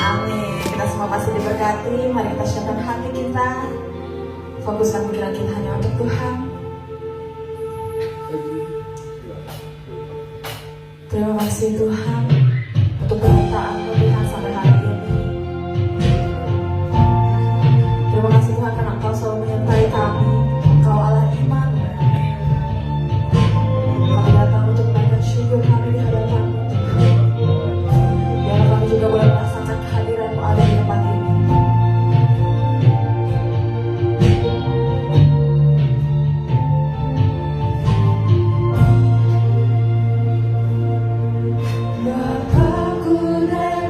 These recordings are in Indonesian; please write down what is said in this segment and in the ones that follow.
Amin. Kita semua pasti diberkati. Mari kita siapkan hati kita, fokuskan pikiran kita hanya untuk Tuhan. Terima kasih Tuhan untuk penyertaan-Mu Tuhan sampai hari ini. Terima kasih Tuhan karena Engkau selalu menyertai kami. Engkau Allah Immanuel. Kami datang untuk menaikkan syukur kami di hadapan-Mu. Biar kami juga boleh merasakan kehadiran-Mu ada di tempat ini. Bapakku dan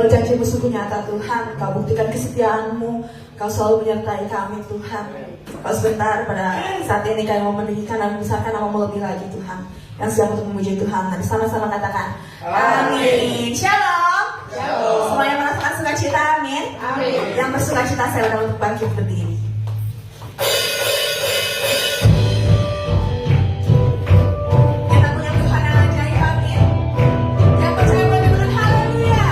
Kalau janjimu sungguh nyata Tuhan, Kau buktikan kesetiaan-Mu, Kau selalu menyertai kami Tuhan. Kalau sebentar pada saat ini kami mau meninggikan dan membesarkan nama-Mu lebih lagi Tuhan. Yang siap untuk memuji Tuhan. Mari sama-sama katakan amin. Shalom. Shalom. Semuanya merasakan sukacita, amin. Amin. Yang bersukacita saya untuk bangkit berdiri. Kita punya Tuhan yang ajaib, amin. Yang percaya pada Tuhan, haleluya.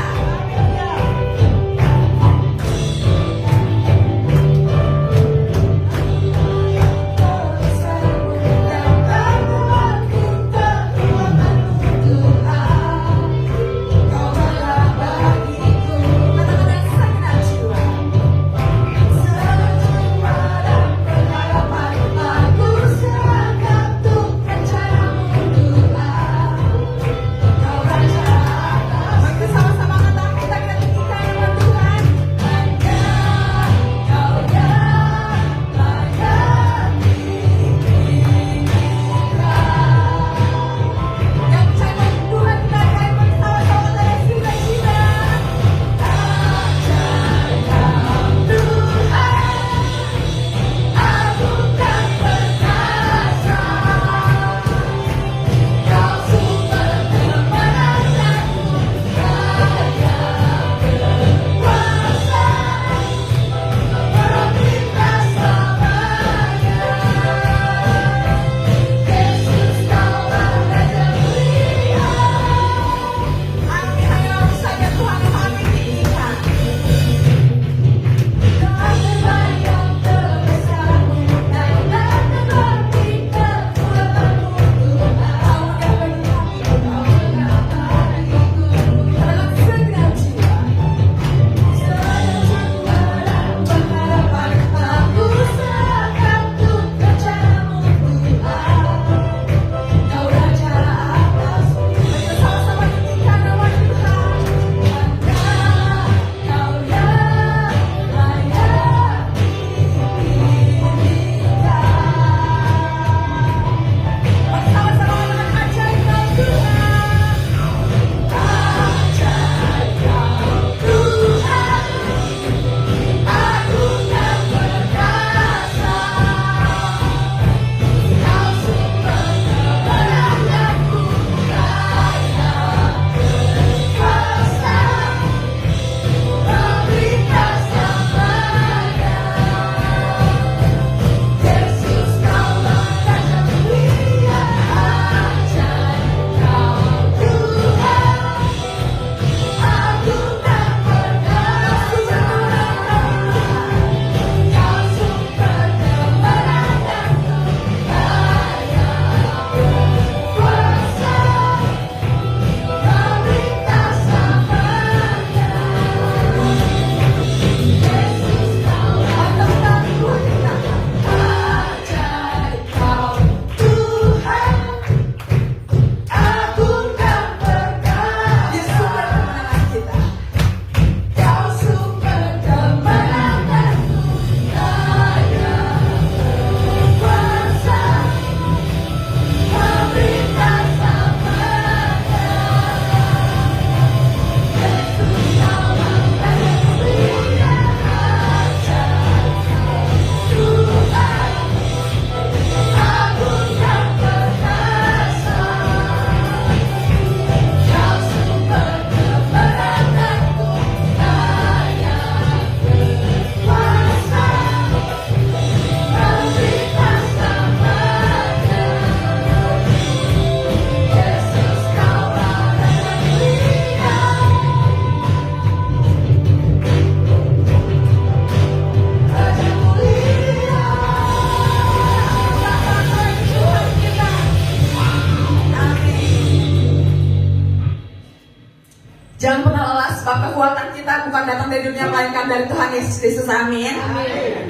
Jangan pernah lelah sebab kekuatan kita bukan datang dari dunia melainkan dari Tuhan Yesus Kristus. Amin. Amin.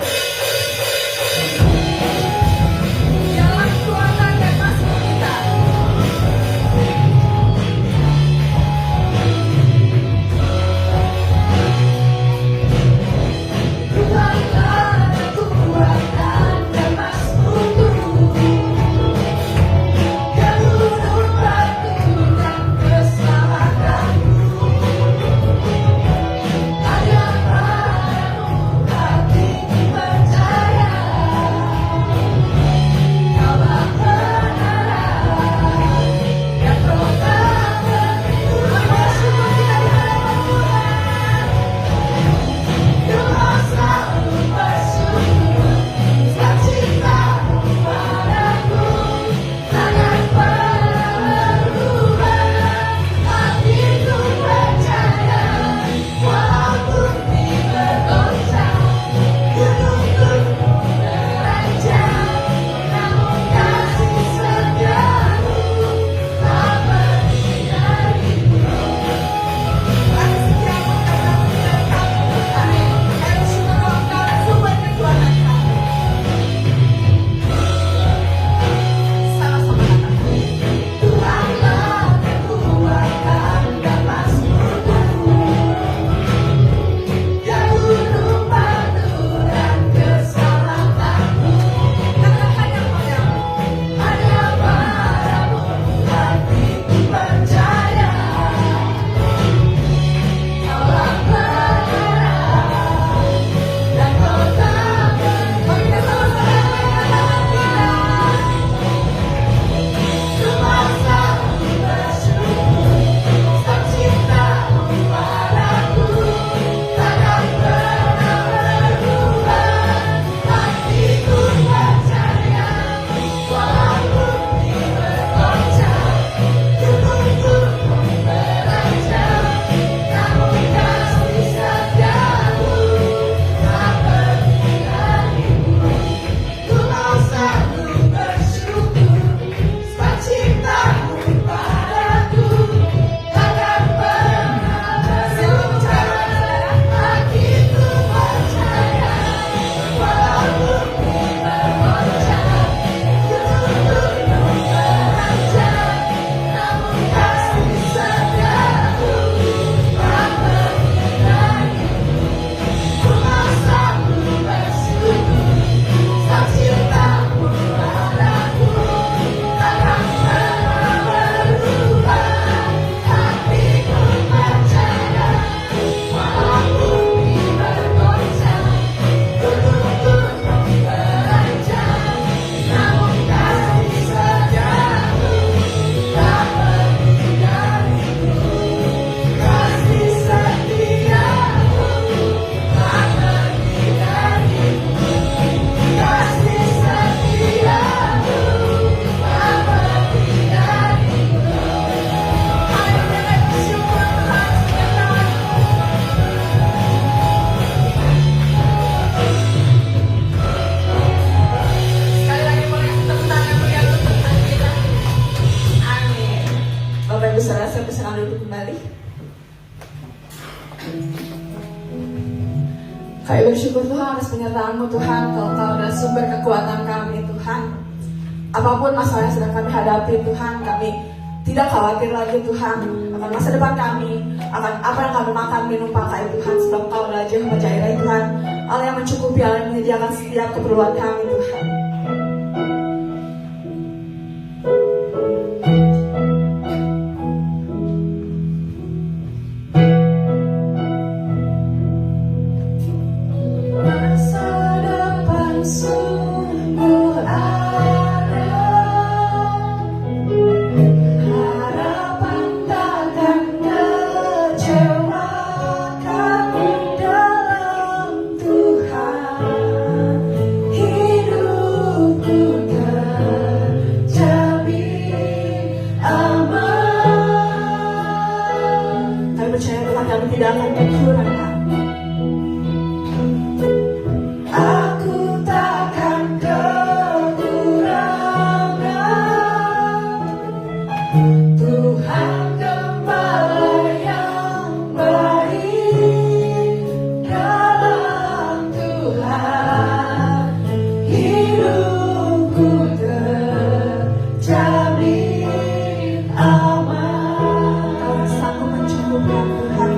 Dialah kekuatan dan masuk kita. Tuhanlah kekuatan dan masukku, kehidupanku dan keselamatanku. Kami bersyukur Tuhan atas penyertaan-Mu Tuhan. Kau adalah sumber kekuatan kami Tuhan. Apapun masalah yang sedang kami hadapi Tuhan, kami tidak khawatir lagi Tuhan akan masa depan kami, akan apa yang kami makan, minum, pakai Tuhan. Sebab Kau adalah Jehovah Jireh Tuhan, Allah yang mencukupi, Allah yang menyediakan setiap keperluan kami Tuhan. Masa depan sungguh ada, harapan takkan kecewakan dalam Tuhan. Hidupku terjamin aman. Kami percaya Tuhan, kami tidak akan kekurangan. Aku takkan kekurangan. Tuhan gembala yang baik, dalam Tuhan hidupku terjamin aman. Kau sanggup mencukupkan Tuhan.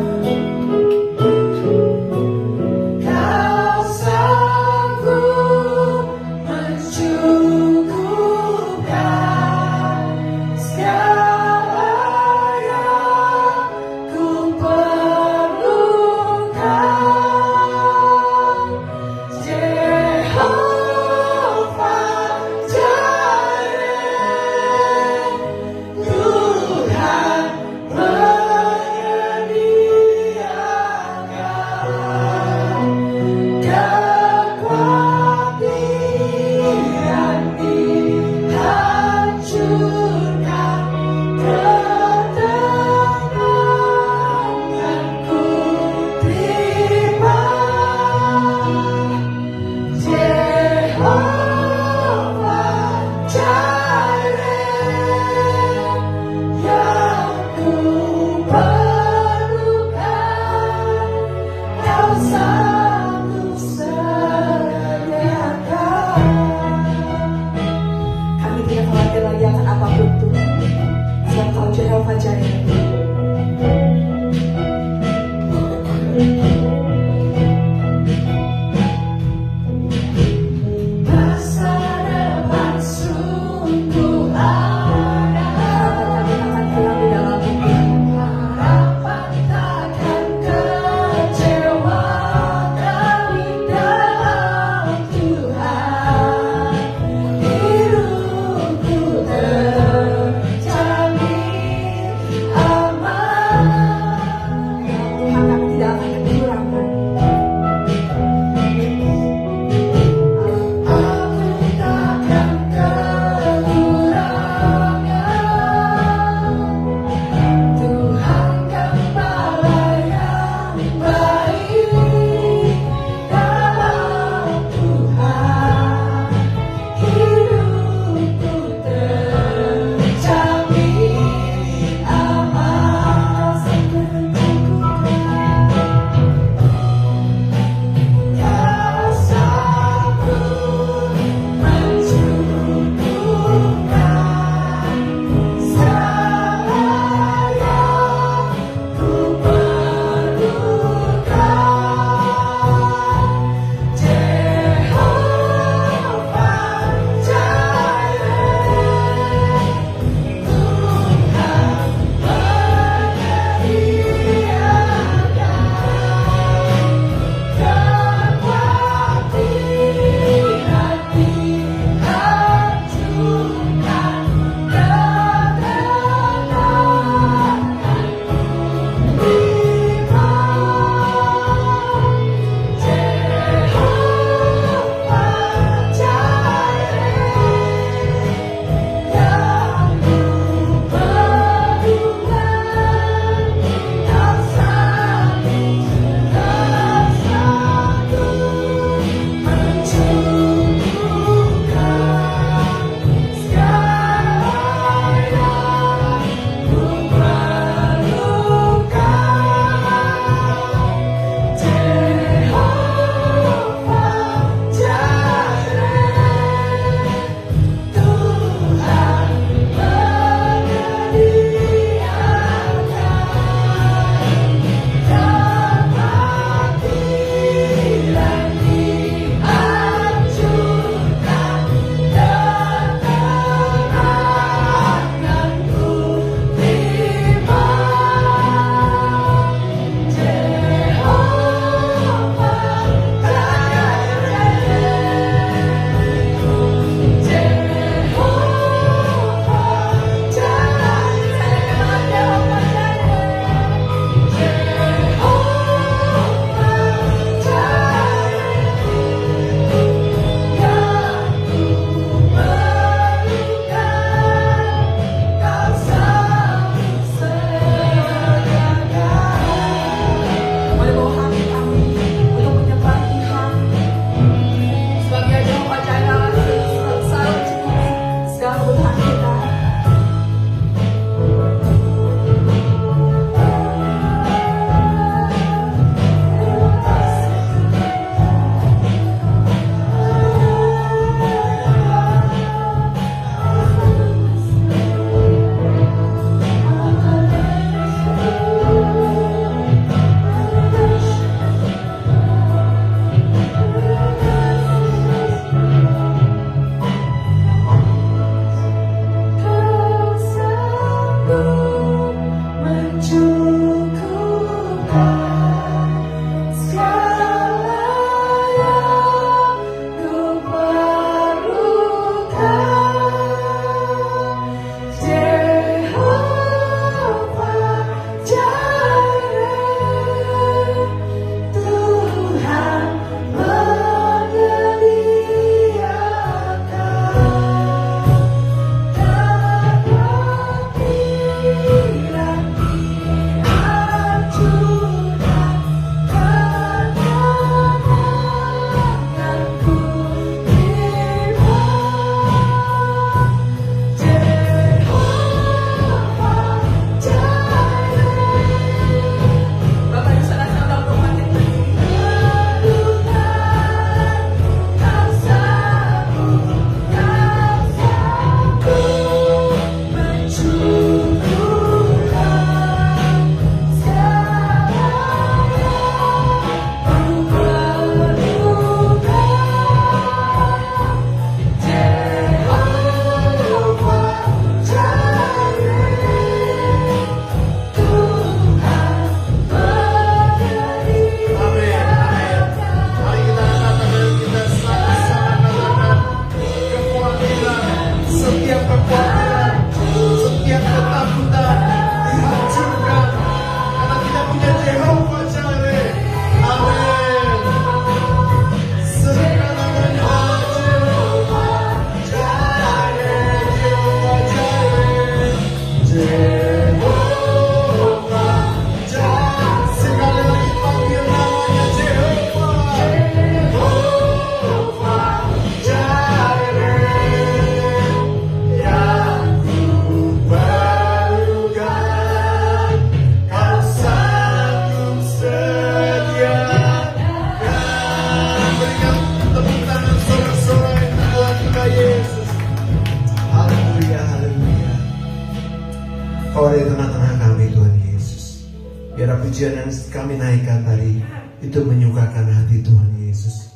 Biarlah pujian yang kami naikkan tadi itu menyukakan hati Tuhan Yesus.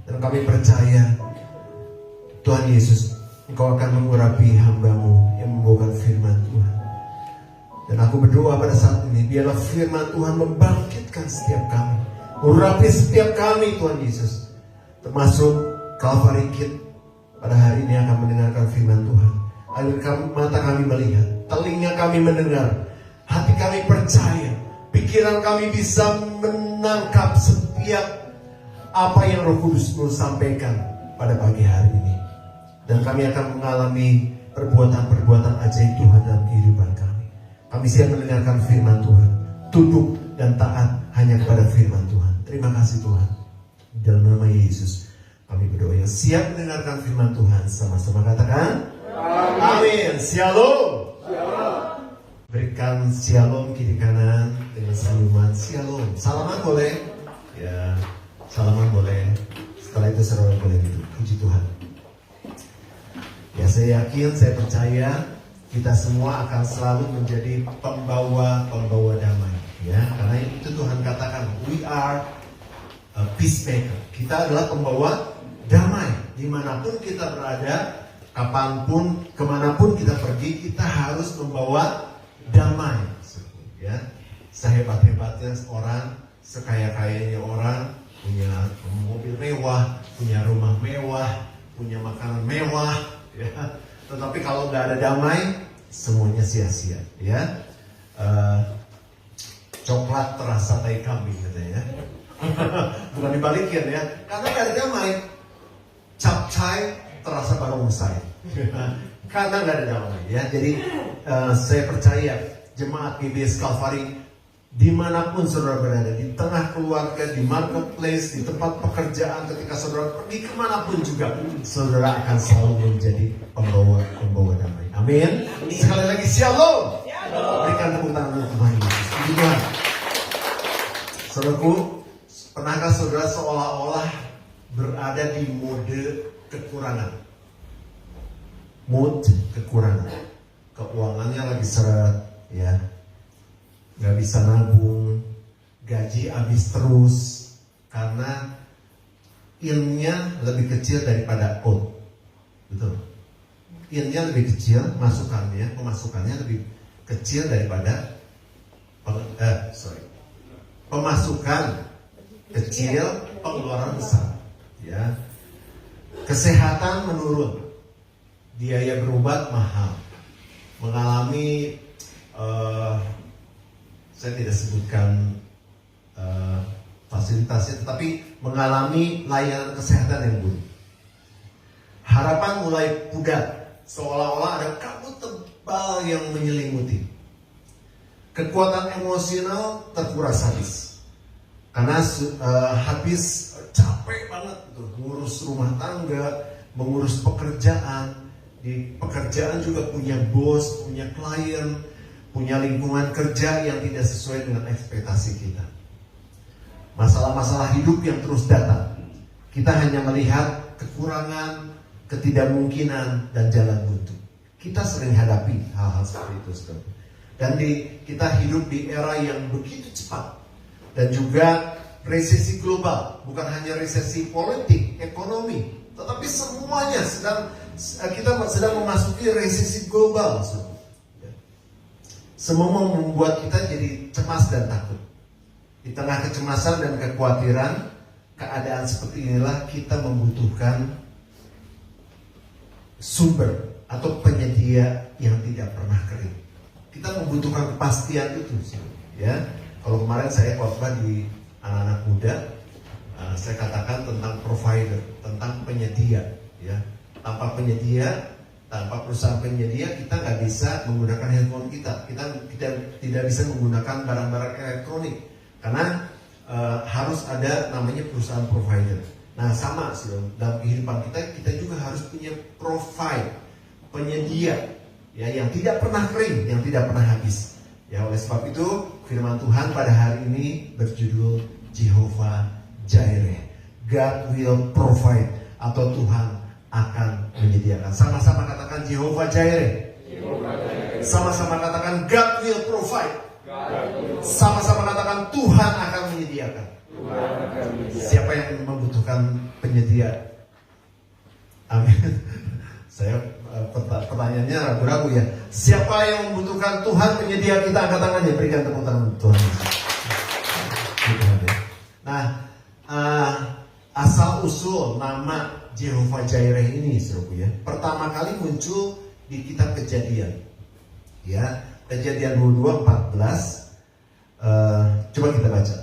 Dan kami percaya Tuhan Yesus, Engkau akan mengurapi hamba-Mu yang membawakan firman Tuhan. Dan aku berdoa pada saat ini, biarlah firman Tuhan membangkitkan setiap kami, mengurapi setiap kami Tuhan Yesus. Termasuk Calvary Kid pada hari ini akan mendengarkan firman Tuhan. Agar mata kami melihat, telinga kami mendengar, hati kami percaya, pikiran kami bisa menangkap setiap apa yang Roh Kudus mau sampaikan pada pagi hari ini. Dan kami akan mengalami perbuatan-perbuatan ajaib Tuhan dalam kehidupan kami. Kami siap mendengarkan firman Tuhan, tunduk dan taat hanya kepada firman Tuhan. Terima kasih Tuhan. Dalam nama Yesus kami berdoa. Yang siap mendengarkan firman Tuhan, sama-sama katakan amin. Shalom. Berikan shalom kiri kanan dengan senyuman. Shalom. Salaman boleh? Ya, salaman boleh. Setelah itu saudara boleh duduk. Puji Tuhan. Ya, saya yakin, saya percaya kita semua akan selalu menjadi pembawa damai. Ya, karena itu Tuhan katakan, we are a peacemaker. Kita adalah pembawa damai. Dimanapun kita berada, kapanpun, kemanapun kita pergi, kita harus membawa damai. Ya, sehebat-hebatnya orang, sekaya-kayanya orang, punya mobil mewah, punya rumah mewah, punya makanan mewah. Ya. Tetapi kalau nggak ada damai, semuanya sia-sia. Ya, coklat terasa tai kambing katanya. Bukan dibalikin ya, karena nggak ada damai. Capcay terasa barongsai. Karena nggak ada damai. Ya, jadi saya percaya jemaat GBS Calvary dimanapun saudara berada, di tengah keluarga, di marketplace, di tempat pekerjaan, ketika saudara pergi kemanapun juga, saudara akan selalu menjadi pembawa damai. Amin. Sekali lagi shalom. Berikan tepuk tangan untuk Tuhan Yesus. Puji Tuhan. Saudaraku, pernahkah saudara seolah-olah berada di mode kekurangan? Mode kekurangan. Keuangannya lagi seret, ya. Gak bisa nabung, gaji habis terus, karena in-nya lebih kecil daripada out. Betul. In-nya lebih kecil, pemasukannya lebih kecil daripada pemasukan kecil, pengeluaran besar. Ya. Kesehatan menurun, biaya berobat mahal, mengalami saya tidak sebutkan fasilitasnya, tetapi mengalami layanan kesehatan yang buruk. Harapan mulai pudar, seolah-olah ada kabut tebal yang menyelimuti. Kekuatan emosional terkuras habis, karena habis capek banget tuh, ngurus rumah tangga, mengurus pekerjaan. Di pekerjaan juga punya bos, punya klien, punya lingkungan kerja yang tidak sesuai dengan ekspektasi kita. Masalah-masalah hidup yang terus datang. Kita hanya melihat kekurangan, ketidakmungkinan, dan jalan buntu. Kita sering hadapi hal-hal seperti itu, saudara. Dan kita hidup di era yang begitu cepat. Dan juga resesi global. Bukan hanya resesi politik, ekonomi, tetapi semuanya kita sedang memasuki resesi global, saudara. Semua membuat kita jadi cemas dan takut. Di tengah kecemasan dan kekhawatiran, keadaan seperti inilah kita membutuhkan sumber atau penyedia yang tidak pernah kering. Kita membutuhkan kepastian itu, ya. Kalau kemarin saya khotbah di anak-anak muda, saya katakan tentang provider, tentang penyedia, ya. Tanpa penyedia, tanpa perusahaan penyedia, kita nggak bisa menggunakan handphone kita. Kita tidak bisa menggunakan barang-barang elektronik, karena harus ada namanya perusahaan provider. Nah, sama sih dalam kehidupan kita juga harus punya provide, penyedia, ya, yang tidak pernah kering, yang tidak pernah habis. Ya, oleh sebab itu firman Tuhan pada hari ini berjudul Jehovah Jireh. God will provide, atau Tuhan akan menyediakan. Sama-sama katakan Jehovah Jireh. Sama-sama katakan God will provide. Sama-sama katakan Tuhan akan menyediakan. Siapa yang membutuhkan penyedia? Amin. Saya pertanyaannya ragu-ragu ya. Siapa yang membutuhkan Tuhan penyedia, kita angkat tangannya, berikan tepuk tangan Tuhan. Nah, asal usul nama Jehovah Jireh ini, saudaraku ya, pertama kali muncul di kitab Kejadian. Ya, Kejadian 22:14. Coba kita baca.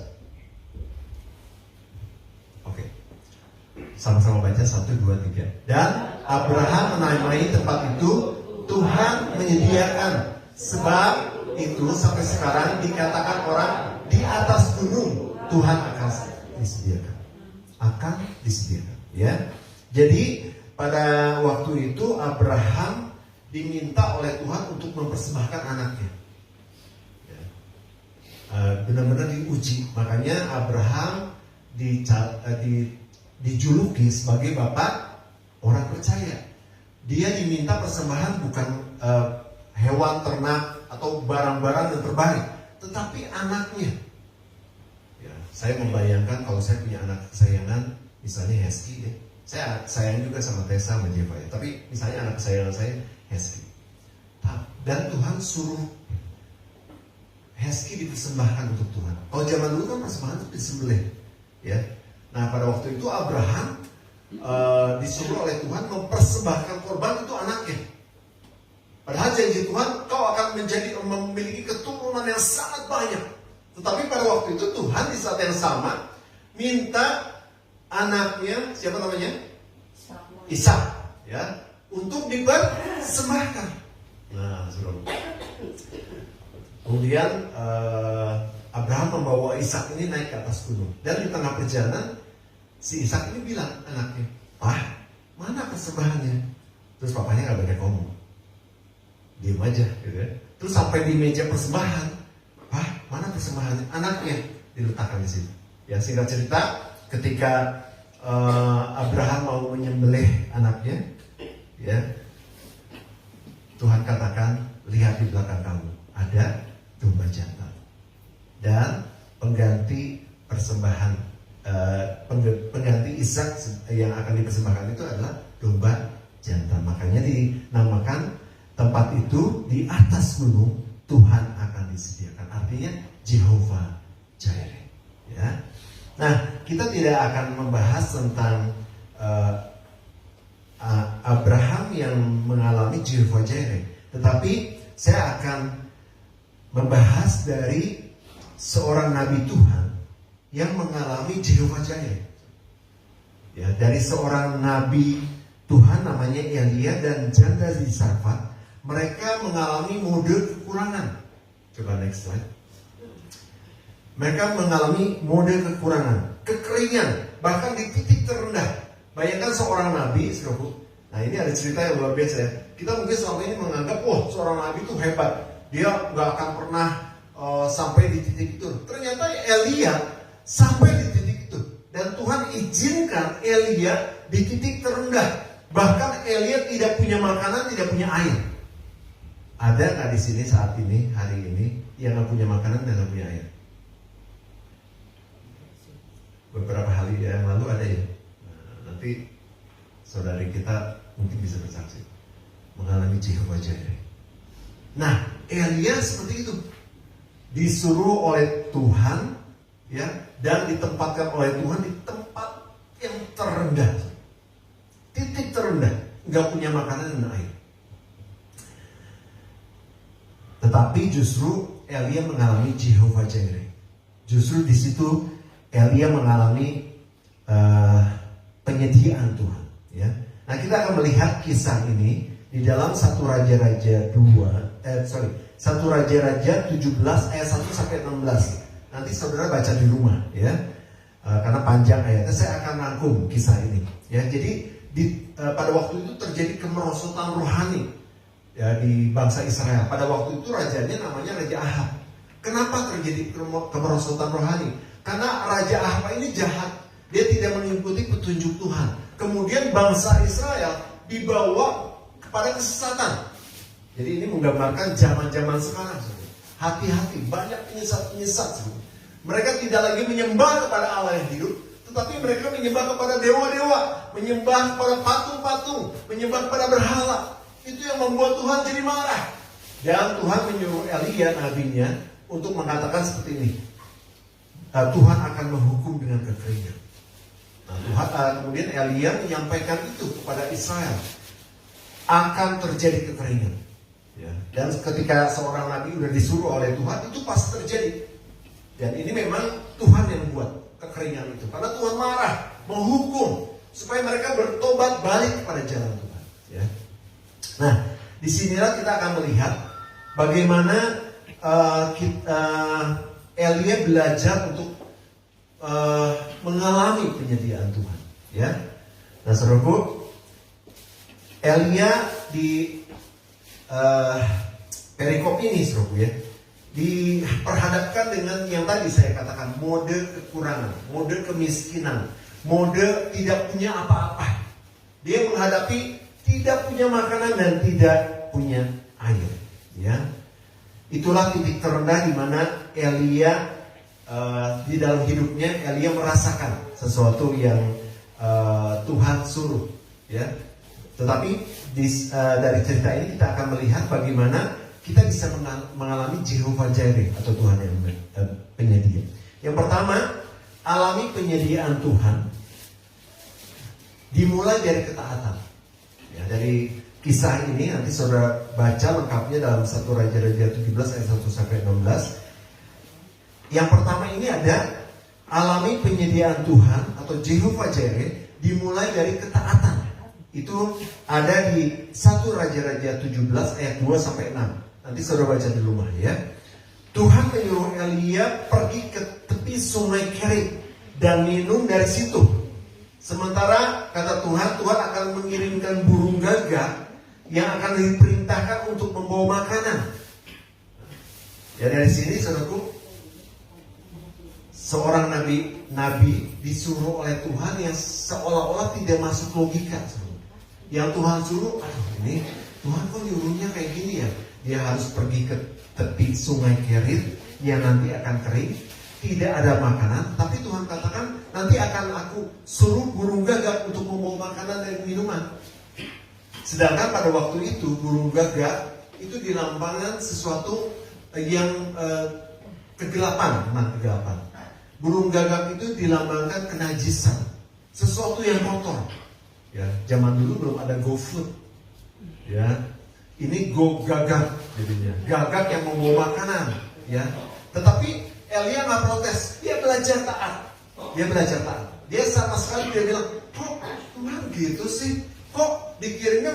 Oke. Sama-sama baca 1, 2, 3. Dan Abraham menamai tempat itu Tuhan menyediakan. Sebab itu sampai sekarang dikatakan orang di atas gunung Tuhan akan disediakan. Akan disediakan, ya. Jadi pada waktu itu Abraham diminta oleh Tuhan untuk mempersembahkan anaknya. Ya. Benar-benar diuji. Makanya Abraham dijuluki sebagai bapak orang percaya. Dia diminta persembahan bukan hewan ternak atau barang-barang yang terbaik, tetapi anaknya. Ya, saya membayangkan kalau saya punya anak kesayangan, misalnya Hesky, ya. Saya sayang juga sama Tessa, sama Jeva, ya. Tapi misalnya anak kesayangan saya Hesky. Dan Tuhan suruh Hesky dipersembahkan untuk Tuhan. Kalau zaman dulu kan persembahan itu disembelih, ya. Nah pada waktu itu Abraham disuruh oleh Tuhan mempersembahkan korban itu anaknya. Padahal janji Tuhan, kau akan memiliki keturunan yang sangat banyak. Tetapi pada waktu itu Tuhan di saat yang sama minta anaknya, siapa namanya? Ishak, ya, untuk dipersembahkan. Nah, saudara. Kemudian Abraham membawa Ishak ini naik ke atas gunung. Dan di tengah perjalanan si Ishak ini bilang anaknya, "Pah, mana persembahannya?" Terus papanya nggak banyak ngomong, diam aja, gitu ya. Terus sampai di meja persembahan, "Pah, mana persembahannya?" Anaknya diletakkan di situ. Ya, singkat cerita, ketika Abraham mau menyembelih anaknya, ya, Tuhan katakan, "Lihat di belakang kamu ada domba jantan dan pengganti persembahan, pengganti Ishak yang akan dipersembahkan itu adalah domba jantan." Makanya dinamakan tempat itu di atas gunung Tuhan akan disediakan. Artinya Jehovah Jireh. Ya. Nah, kita tidak akan membahas tentang Abraham yang mengalami Jehovah Jireh, tetapi saya akan membahas dari seorang nabi Tuhan yang mengalami Jehovah Jireh. Ya, dari seorang nabi Tuhan namanya Elia dan janda di Sarfat, mereka mengalami mode kekurangan. Coba next slide. Mereka mengalami mode kekurangan, kekeringan, bahkan di titik terendah. Bayangkan seorang nabi, saudaraku. Nah, ini ada cerita yang luar biasa ya. Kita mungkin selama ini menganggap, wah, seorang nabi itu hebat, dia nggak akan pernah sampai di titik itu. Ternyata Elia sampai di titik itu, dan Tuhan izinkan Elia di titik terendah. Bahkan Elia tidak punya makanan, tidak punya air. Ada nggak di sini saat ini, hari ini, yang nggak punya makanan dan nggak punya air? Beberapa hari yang lalu ada ya. Nah, nanti saudari kita mungkin bisa bersaksi mengalami Jehovah Jireh. Nah, Elia seperti itu, disuruh oleh Tuhan, ya, dan ditempatkan oleh Tuhan di tempat yang terendah, titik terendah, nggak punya makanan dan air. Tetapi justru Elia mengalami Jehovah Jireh. Justru di situ Elia mengalami penyediaan Tuhan. Ya. Nah, kita akan melihat kisah ini di dalam 1 Raja-Raja 1 Raja-Raja 17 ayat 1 sampai 16. Nanti saudara baca di rumah, ya. Karena panjang ayatnya, saya akan rangkum kisah ini. Ya, jadi pada waktu itu terjadi kemerosotan rohani, ya, di bangsa Israel. Pada waktu itu rajanya namanya Raja Ahab. Kenapa terjadi kemerosotan rohani? Karena Raja Ahab ini jahat. Dia tidak mengikuti petunjuk Tuhan. Kemudian bangsa Israel dibawa kepada kesesatan. Jadi ini menggambarkan zaman-zaman sekarang. Hati-hati, banyak penyesat-penyesat. Mereka tidak lagi menyembah kepada Allah yang hidup, tetapi mereka menyembah kepada dewa-dewa, menyembah kepada patung-patung, menyembah kepada berhala. Itu yang membuat Tuhan jadi marah. Dan Tuhan menyuruh Elia, nabinya, untuk mengatakan seperti ini. Tuhan akan menghukum dengan kekeringan. Kemudian Elia menyampaikan itu kepada Israel. Akan terjadi kekeringan. Ya. Dan ketika seorang nabi sudah disuruh oleh Tuhan, itu pasti terjadi. Dan ini memang Tuhan yang buat kekeringan itu. Karena Tuhan marah, menghukum supaya mereka bertobat balik kepada jalan Tuhan. Ya. Nah, disinilah kita akan melihat bagaimana Elia belajar untuk mengalami penyediaan Tuhan. Ya. Nah, saudaraku, Elia di perikop ini, saudaraku ya, diperhadapkan dengan yang tadi saya katakan, mode kekurangan, mode kemiskinan, mode tidak punya apa-apa. Dia menghadapi tidak punya makanan dan tidak punya air. Ya, itulah titik terendah di mana Elia di dalam hidupnya. Elia merasakan sesuatu yang Tuhan suruh. Ya, tetapi dari cerita ini kita akan melihat bagaimana kita bisa mengalami Jehovah Jireh atau Tuhan yang penyedia. Yang pertama, alami penyediaan Tuhan dimulai dari ketaatan. Ya, dari kisah ini nanti saudara baca lengkapnya dalam 1 Raja-Raja 17 ayat 1 sampai 16. Yang pertama ini ada alami penyediaan Tuhan atau Jehovah Jireh dimulai dari ketaatan. Itu ada di 1 Raja-Raja 17 ayat 2 sampai 6. Nanti saudara baca di rumah ya. Tuhan menyuruh Elia pergi ke tepi sungai Kerit dan minum dari situ. Sementara kata Tuhan akan mengirimkan burung gagak yang akan diperintahkan untuk membawa makanan. Ya, dari sini saudaraku, seorang nabi disuruh oleh Tuhan yang seolah-olah tidak masuk logika. Yang Tuhan suruh, ini Tuhan kok nyuruhnya kayak gini ya? Dia harus pergi ke tepi sungai Kerit yang nanti akan kering, tidak ada makanan. Tapi Tuhan katakan nanti akan aku suruh burung gagak untuk membawa makanan dan minuman. Sedangkan pada waktu itu burung gagak itu dilambangkan sesuatu yang kegelapan. Burung gagak itu dilambangkan kenajisan, sesuatu yang kotor. Ya, zaman dulu belum ada GoFood. Ya, ini go gagak jadinya. Gagak yang membawa makanan. Ya, tetapi Elia nggak protes. Dia belajar taat. Dia sama sekali dia bilang, kok Tuhan gitu sih? Kok dikirimnya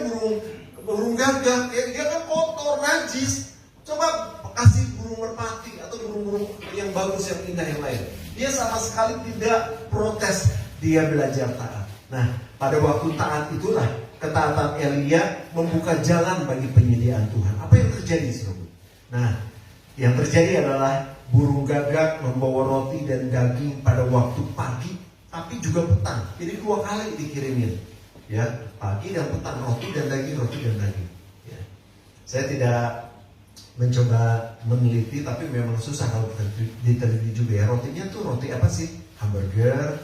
burung gagak? Dia kan kotor, najis. Coba kasih burung merpati atau burung-burung yang bagus, yang indah yang lain. Dia sama sekali tidak protes. Dia belajar taat. Nah, pada waktu taat itulah ketaatan Elia membuka jalan bagi penyediaan Tuhan. Apa yang terjadi, saudara? Nah, yang terjadi adalah burung gagak membawa roti dan daging pada waktu pagi, tapi juga petang. Jadi 2 kali dikirimin. Ya, pagi dan petang, roti dan daging. Ya. Saya tidak mencoba meneliti, tapi memang susah kalau diteliti juga ya. Rotinya tuh roti apa sih? Hamburger.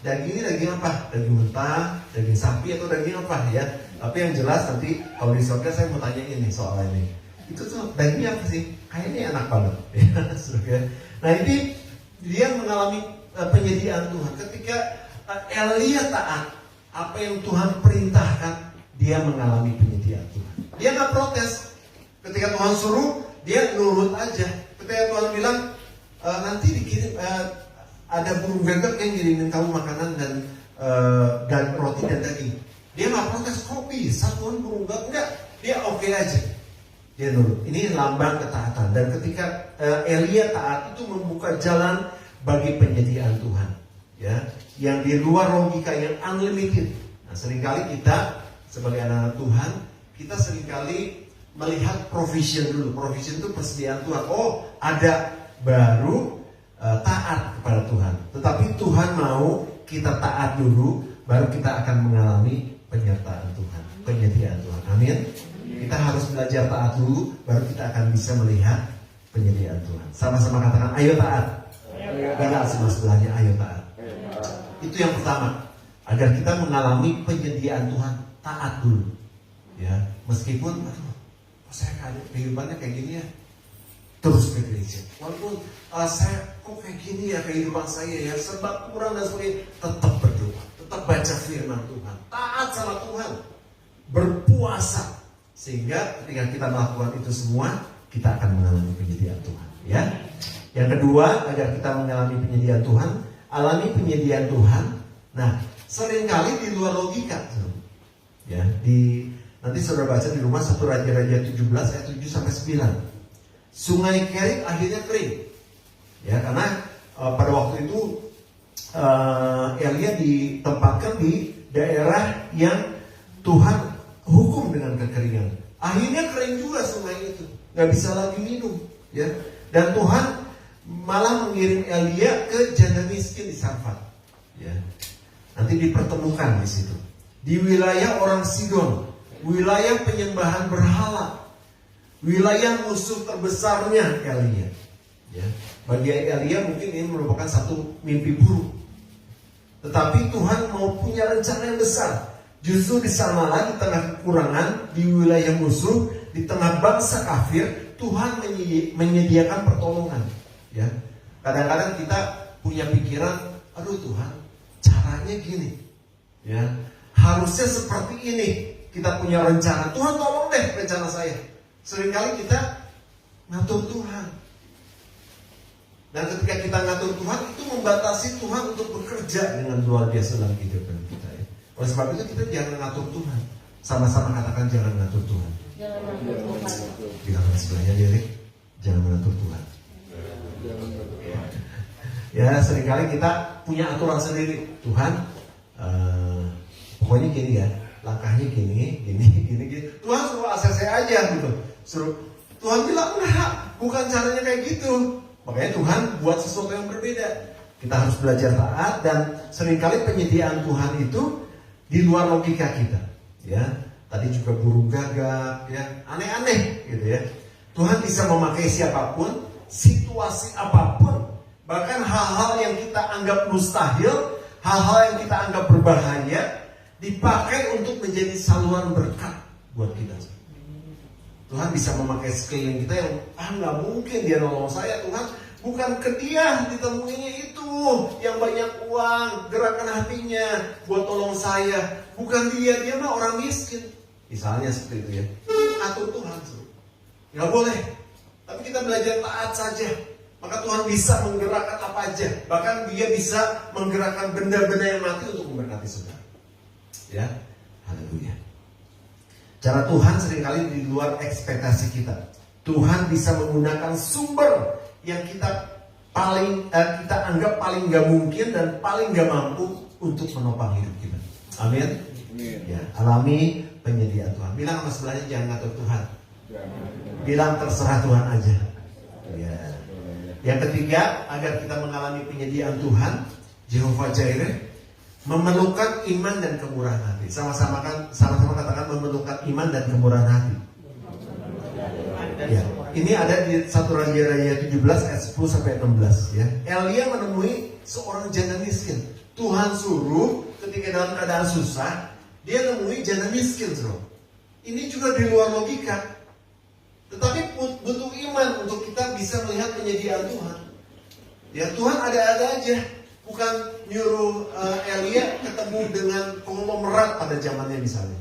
Dagingnya daging apa? Daging mentah, daging sapi atau daging apa ya? Tapi yang jelas nanti kalau di surga saya mau tanya ini soal ini. Itu tuh dagingnya apa sih? Kayaknya enak banget. Nah, ini dia mengalami penyediaan Tuhan. Ketika Elia taat, apa yang Tuhan perintahkan, dia mengalami penyediaan Tuhan. Dia nggak protes. Ketika Tuhan suruh, dia nurut aja. Ketika Tuhan bilang nanti dikirim ada burung gagak yang ngirimin kamu makanan dan roti dan daging. Dia nggak protes, kok bisa Tuhan burung gagak? Enggak, dia oke aja. Dia nurut. Ini lambang ketaatan. Dan ketika Elia taat, itu membuka jalan bagi penyediaan Tuhan. Ya, yang di luar logika, yang unlimited. Nah, seringkali kita sebagai anak-anak Tuhan, kita seringkali melihat provision dulu. Provision itu persediaan Tuhan. Oh, ada, baru taat kepada Tuhan. Tetapi Tuhan mau kita taat dulu, baru kita akan mengalami penyertaan Tuhan, penyediaan Tuhan. Amin. Kita harus belajar taat dulu, baru kita akan bisa melihat penyediaan Tuhan. Sama-sama katakan, ayo taat. Bilang sama sebelahnya, ayo taat. Itu yang pertama. Agar kita mengalami penyediaan Tuhan, taat dulu. Ya, meskipun, aduh, saya kehidupannya kayak gini ya, terus ke gereja. Walaupun saya kok kayak gini ya kehidupan saya ya, sebab kurang dan sebagainya, tetap berdoa, tetap baca firman Tuhan, taat sama Tuhan, berpuasa, sehingga ketika kita melakukan itu semua, kita akan mengalami penyediaan Tuhan. Ya, yang kedua, agar kita mengalami penyediaan Tuhan, alami penyediaan Tuhan. Nah, seringkali di luar logika. Ya, nanti saudara baca di rumah 1 Raja-Raja 17 ayat 7 sampai 9. Sungai Kerit akhirnya kering. Ya, karena pada waktu itu Elia ditempatkan di daerah yang Tuhan hukum dengan kekeringan. Akhirnya kering juga sungai itu, nggak bisa lagi minum. Ya, dan Tuhan malah mengirim Elia ke janda miskin di Sarfat. Ya, nanti dipertemukan di situ. Di wilayah orang Sidon, wilayah penyembahan berhala, wilayah musuh terbesarnya Elia. Ya, bagi Elia mungkin ini merupakan satu mimpi buruk. Tetapi Tuhan mau punya rencana yang besar. Justru di sanalah, di tengah kekurangan, di wilayah musuh, di tengah bangsa kafir, Tuhan menyediakan pertolongan. Ya, kadang-kadang kita punya pikiran, aduh Tuhan, caranya gini. Ya, harusnya seperti ini. Kita punya rencana, Tuhan tolong deh rencana saya. Seringkali kita ngatur Tuhan. Dan ketika kita ngatur Tuhan, itu membatasi Tuhan untuk bekerja dengan luar biasa dalam kehidupan kita. Ya. Oleh sebab itu kita jangan ngatur Tuhan. Sama-sama katakan jangan ngatur Tuhan. Jangan ngatur Tuhan. Bilang sebelahnya lirik, jangan mengatur Tuhan. Ya, seringkali kita punya aturan sendiri. Tuhan, pokoknya gini ya, langkahnya gini. Tuhan suruh ACC aja gitu. Tuhan bilang enggak, bukan caranya kayak gitu. Makanya Tuhan buat sesuatu yang berbeda. Kita harus belajar taat, dan seringkali penyediaan Tuhan itu di luar logika kita. Ya, tadi juga burung gagak, ya, aneh-aneh gitu ya. Tuhan bisa memakai siapapun, situasi apapun, bahkan hal-hal yang kita anggap mustahil, hal-hal yang kita anggap berbahaya, dipakai untuk menjadi saluran berkat buat kita. Tuhan bisa memakai sekeliling kita yang nggak mungkin dia nolong saya. Tuhan, bukan ke dia ditemuinya itu yang banyak uang, gerakan hatinya buat tolong saya. Bukan dia mah orang miskin. Misalnya seperti itu ya. Atur Tuhan, nggak boleh. Tapi kita belajar taat saja, maka Tuhan bisa menggerakkan apa aja. Bahkan dia bisa menggerakkan benda-benda yang mati untuk memberkati saudara. Ya, haleluya. Cara Tuhan seringkali di luar ekspektasi kita. Tuhan bisa menggunakan sumber yang kita anggap paling gak mungkin dan paling gak mampu untuk menopang hidup kita. Amin. Ya, alami penyediaan Tuhan. Bilang sama sebelahnya, jangan ngatur Tuhan. Bilang terserah Tuhan aja. Ya. Yang ketiga, agar kita mengalami penyediaan Tuhan, Jehovah Jireh, memerlukan iman dan kemurahan hati. Sama-sama katakan memerlukan iman dan kemurahan hati. Ya, ini ada di 1 Raja-Raja 17 ayat 10 sampai 16 ya. Elia menemui seorang janda miskin. Tuhan suruh ketika dalam keadaan susah, dia menemui janda miskin, bro. Ini juga di luar logika. Tetapi butuh iman untuk kita bisa melihat penyediaan Tuhan. Ya, Tuhan ada-ada aja. Bukan nyuruh Elia ketemu dengan konglomerat pada zamannya misalnya,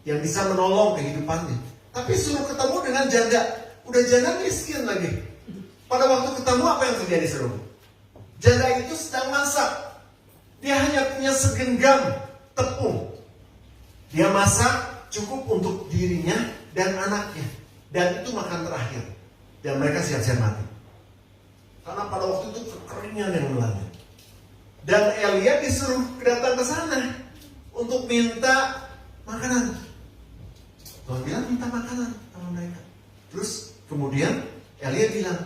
yang bisa menolong kehidupannya. Tapi suruh ketemu dengan janda, udah janda miskin lagi. Pada waktu ketemu apa yang terjadi, seru? Janda itu sedang masak. Dia hanya punya segenggam tepung. Dia masak cukup untuk dirinya dan anaknya. Dan itu makan terakhir. Dan mereka siap-siap mati. Karena pada waktu itu kekeringan yang melanda. Dan Elia disuruh datang ke sana untuk minta makanan. Tuhan bilang minta makanan sama mereka. Terus kemudian Elia bilang,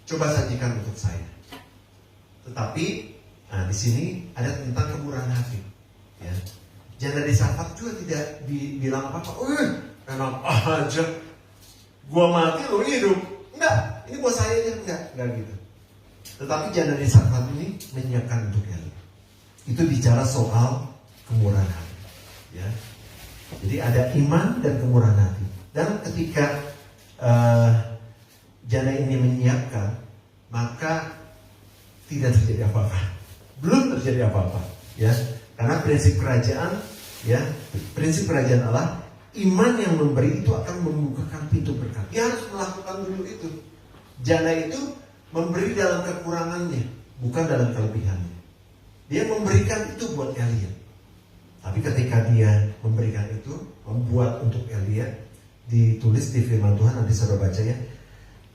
coba sajikan untuk saya. Tetapi di sini ada tentang kemurahan hati. Ya. Janda di Sarfat juga tidak dibilang apa-apa. Enak aja, gua mati lu hidup. Enggak, ini buat saya aja, enggak gitu. Tetapi janda di Sarfat ini menyiapkan untuk Eli. Itu bicara soal kemurahan hati, ya. Jadi ada iman dan kemurahan hati. Dan ketika janda ini menyiapkan, maka tidak terjadi apa-apa. Belum terjadi apa-apa, ya. Karena prinsip kerajaan, ya, prinsip kerajaan Allah, iman yang memberi itu akan membukakan pintu berkat. Dia harus melakukan dulu itu. Janda itu memberi dalam kekurangannya, bukan dalam kelebihannya. Dia memberikan itu buat Elia. Tapi ketika dia memberikan itu, membuat untuk Elia, ditulis di firman Tuhan, nanti saudara baca ya.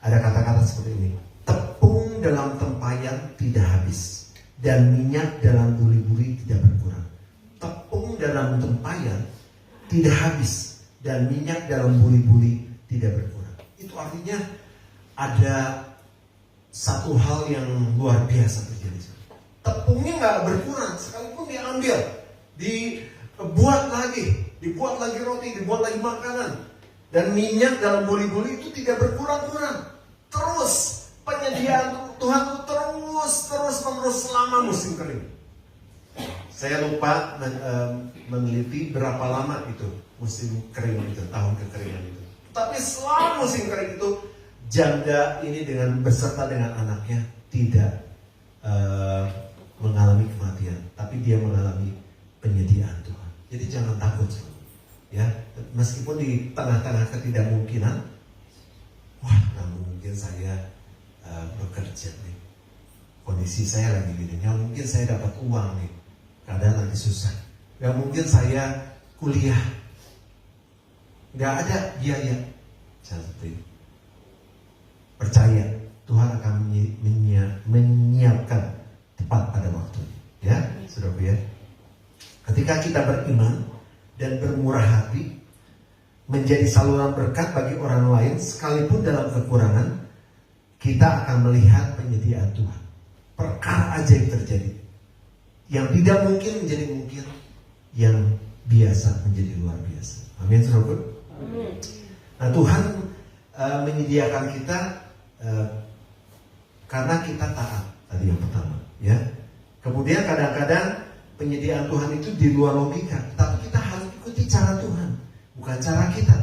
Ada kata-kata seperti ini. Tepung dalam tempayan tidak habis, dan minyak dalam buli-buli tidak berkurang. Tepung dalam tempayan tidak habis, dan minyak dalam buli-buli tidak berkurang. Itu artinya ada satu hal yang luar biasa terjadi. Tepungnya nggak berkurang, sekalipun diambil, dibuat lagi roti, dibuat lagi makanan, dan minyak dalam buli-buli itu tidak berkurang-kurang. Terus penyediaan Tuhan itu terus menerus selama musim kering. Saya lupa meneliti berapa lama itu musim kering itu, tahun kekeringan itu. Tapi selama musim kering itu, janda ini beserta dengan anaknya tidak mengalami kematian, tapi dia mengalami penyediaan Tuhan. Jadi jangan takut, ya. Meskipun di tengah-tengah ketidakmungkinan, wah, nggak mungkin saya bekerja nih. Kondisi saya lagi gini, nggak mungkin saya dapat uang nih. Keadaan lagi susah. Nggak mungkin saya kuliah. Nggak ada biaya. Jangan seperti itu. Percaya Tuhan akan menyiapkan tepat pada waktunya, ya, saudara ya. Ketika kita beriman dan bermurah hati, menjadi saluran berkat bagi orang lain, sekalipun dalam kekurangan, kita akan melihat penyediaan Tuhan. Perkara ajaib terjadi, yang tidak mungkin menjadi mungkin, yang biasa menjadi luar biasa. Amin, saudara. Nah, Tuhan menyediakan kita karena kita taat, tadi yang pertama, ya. Kemudian kadang-kadang penyediaan Tuhan itu di luar logika, tapi kita harus ikuti cara Tuhan, bukan cara kita,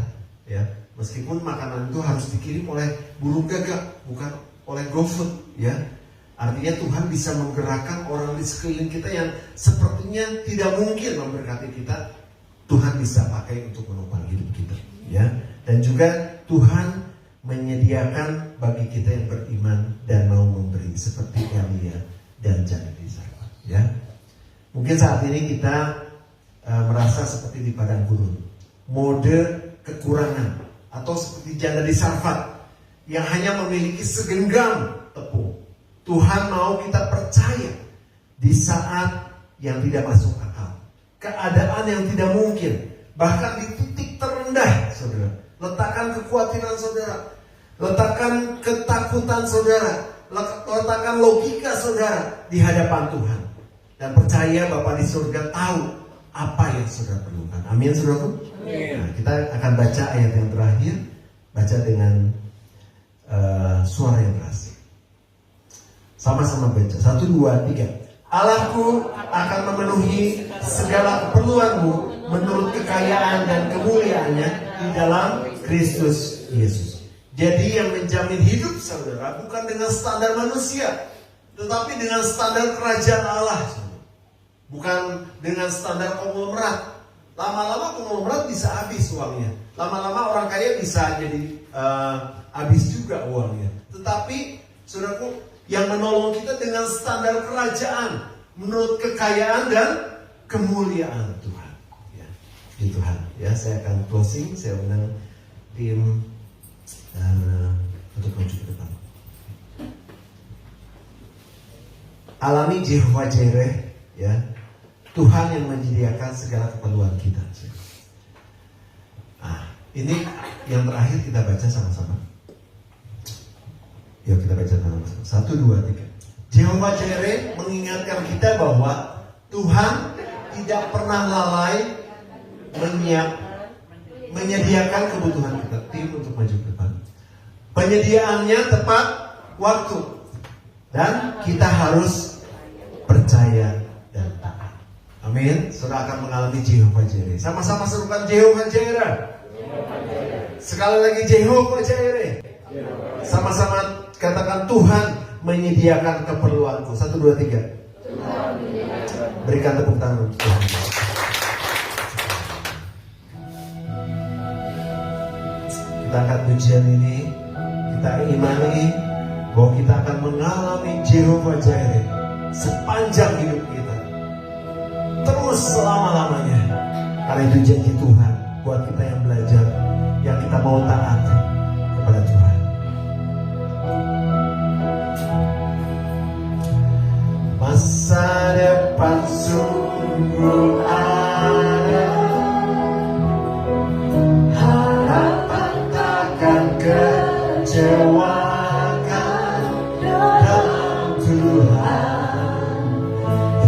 ya. Meskipun makanan itu harus dikirim oleh burung gagak, bukan oleh GoFood, ya. Artinya Tuhan bisa menggerakkan orang di sekeliling kita yang sepertinya tidak mungkin memberkati kita. Tuhan bisa pakai untuk menopang hidup kita, ya. Dan juga Tuhan menyediakan bagi kita yang beriman dan mau memberi, seperti Elia dan janda di Sarfat, ya. Mungkin saat ini kita merasa seperti di padang gurun, mode kekurangan, atau seperti janda di Sarfat yang hanya memiliki segenggam tepung. Tuhan mau kita percaya di saat yang tidak masuk akal, keadaan yang tidak mungkin, bahkan di titik terendah, saudara. Letakkan kekhawatiran saudara, letakkan ketakutan saudara, letakkan logika saudara di hadapan Tuhan, dan percaya Bapa di surga tahu apa yang saudara perlukan. Amin, saudaraku. Nah, kita akan baca ayat yang terakhir, baca dengan suara yang keras. Sama-sama baca. 1, 2, 3. Allahku akan memenuhi segala keperluanmu menurut kekayaan dan kemuliaannya di dalam Kristus Yesus. Jadi yang menjamin hidup saudara bukan dengan standar manusia, tetapi dengan standar kerajaan Allah. Bukan dengan standar konglomerat. Lama-lama konglomerat bisa habis uangnya. Lama-lama orang kaya bisa jadi habis juga uangnya. Tetapi saudaraku, yang menolong kita dengan standar kerajaan menurut kekayaan dan kemuliaan Tuhan. Ya, di Tuhan. Ya, saya akan closing. Saya undang tim untuk maju ke depan. Alami Jehovah Jireh, ya, Tuhan yang menyediakan segala keperluan kita. Nah, ini yang terakhir kita baca sama-sama. Yuk kita baca sama-sama. 1, 2, 3. Jehovah Jireh mengingatkan kita bahwa Tuhan tidak pernah lalai menyediakan kebutuhan kita. Tim untuk maju ke depan. Penyediaannya tepat waktu. Dan kita harus percaya dan taat. Amin. Saudara akan mengalami Jehovah Jireh. Sama-sama serukan Jehovah Jireh. Sekali lagi Jehovah Jireh. Sama-sama katakan Tuhan menyediakan keperluanku. 1, 2, 3. Berikan tepuk tangan untuk Tuhan. Kita angkat pujian ini. Kita imani bahwa kita akan mengalami Jehovah Jireh sepanjang hidup kita, terus selama-lamanya. Karena itu janji Tuhan buat kita yang belajar, yang kita mau taat kepada Tuhan. Masa depan sungguh ada, harapan takkan kecewakan dalam Tuhan.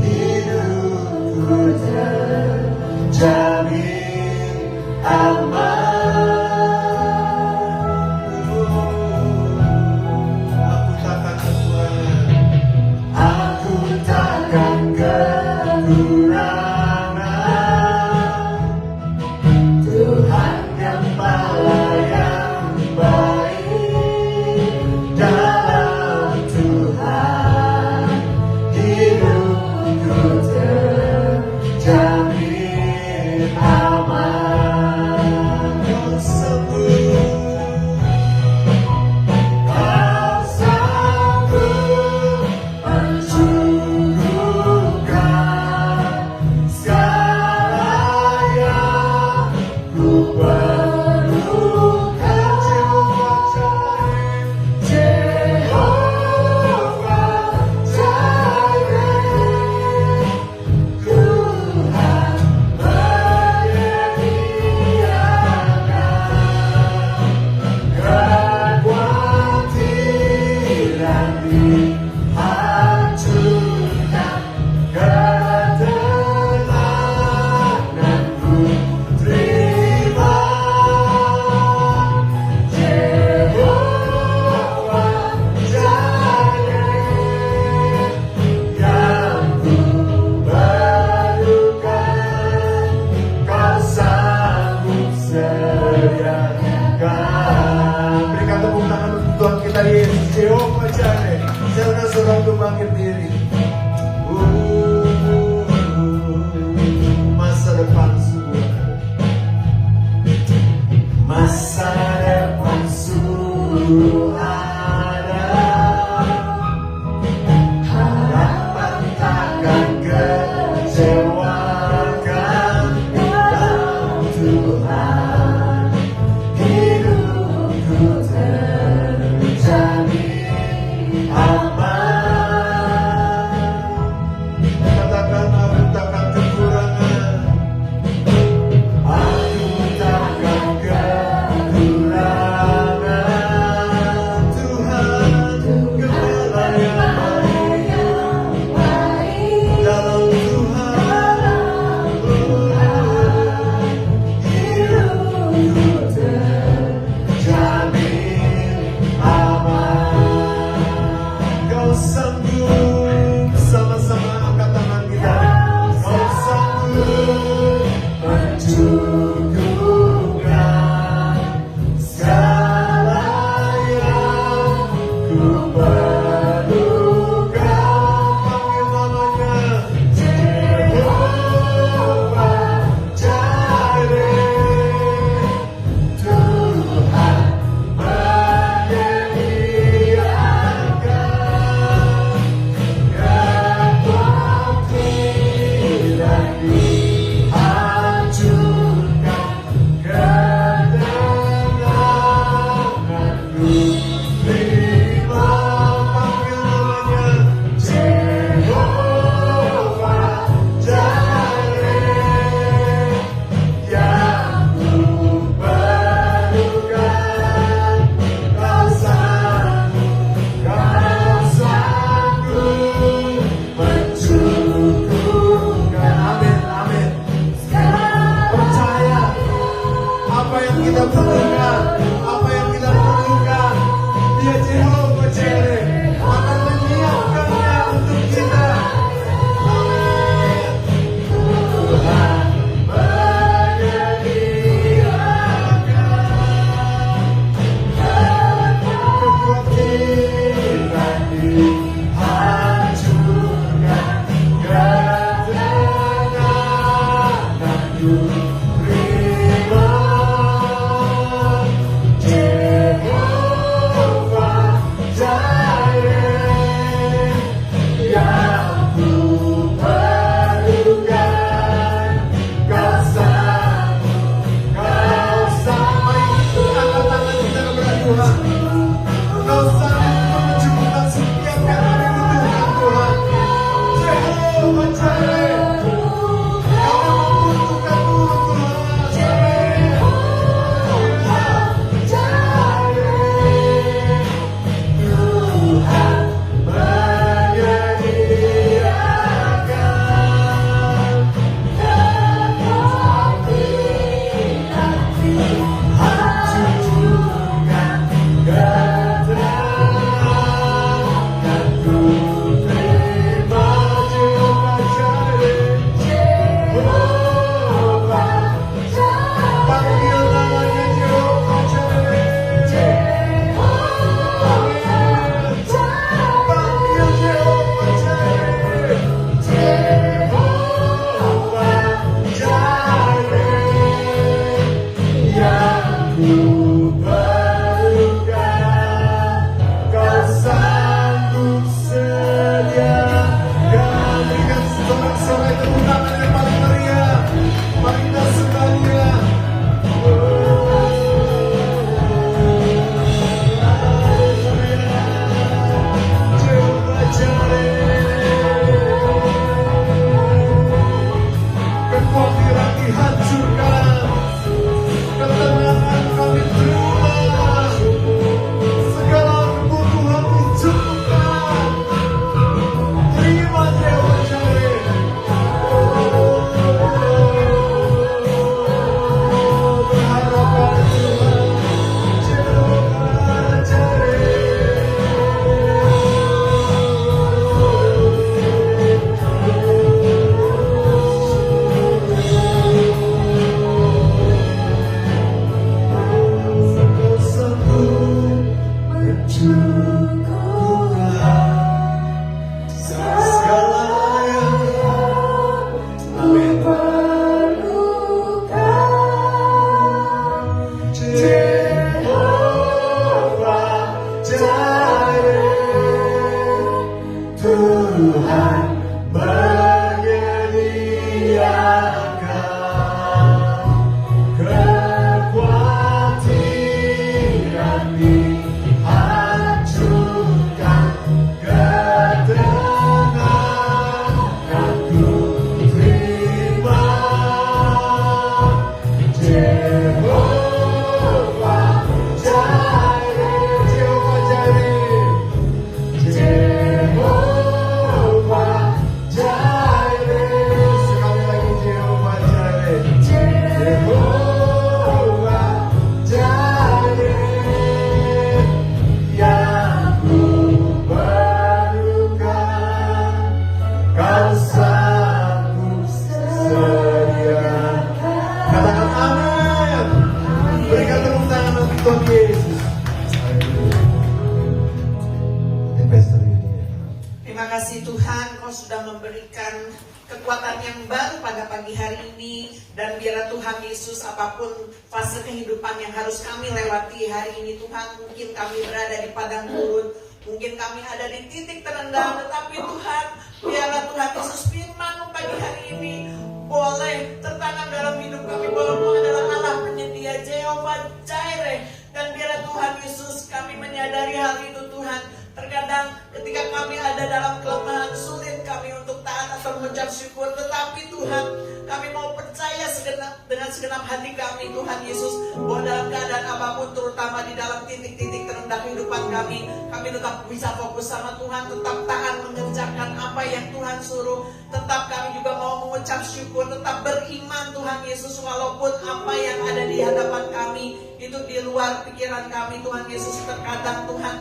Hidupku terjamin aman. Aku takkan kekurangan, aku takkan kekurangan. kuasamu sedia. Katakan amin. Berikan tepuk tangan untuk Tuhan Yesus. Terima kasih Tuhan, Kau sudah memberikan kekuatan yang baru pada pagi hari ini. Dan biarlah Tuhan Yesus, apapun fase kehidupan yang harus kami lewati hari ini Tuhan, mungkin kami berada di padang gurun, mungkin kami ada di titik terendah, tetapi Tuhan, biarlah Tuhan Yesus firman-Mu pagi hari ini boleh tertanam dalam hidup kami, bahwa Engkau adalah Allah penyedia, Jehovah Jireh. Dan biarlah Tuhan Yesus, kami menyadari hal itu Tuhan. Terkadang ketika kami ada dalam kelemahan, sulit kami untuk taat atau mengucap syukur. Tetapi Tuhan, kami mau percaya dengan segenap hati kami Tuhan Yesus, bahwa dalam keadaan apapun, terutama di dalam titik-titik terendah kehidupan kami tetap bisa fokus sama Tuhan, tetap taat mengerjakan apa yang Tuhan suruh. Tetap kami juga mau mengucap syukur, tetap beriman Tuhan Yesus, walaupun apa yang ada di hadapan kami itu di luar pikiran kami Tuhan Yesus. Terkadang Tuhan,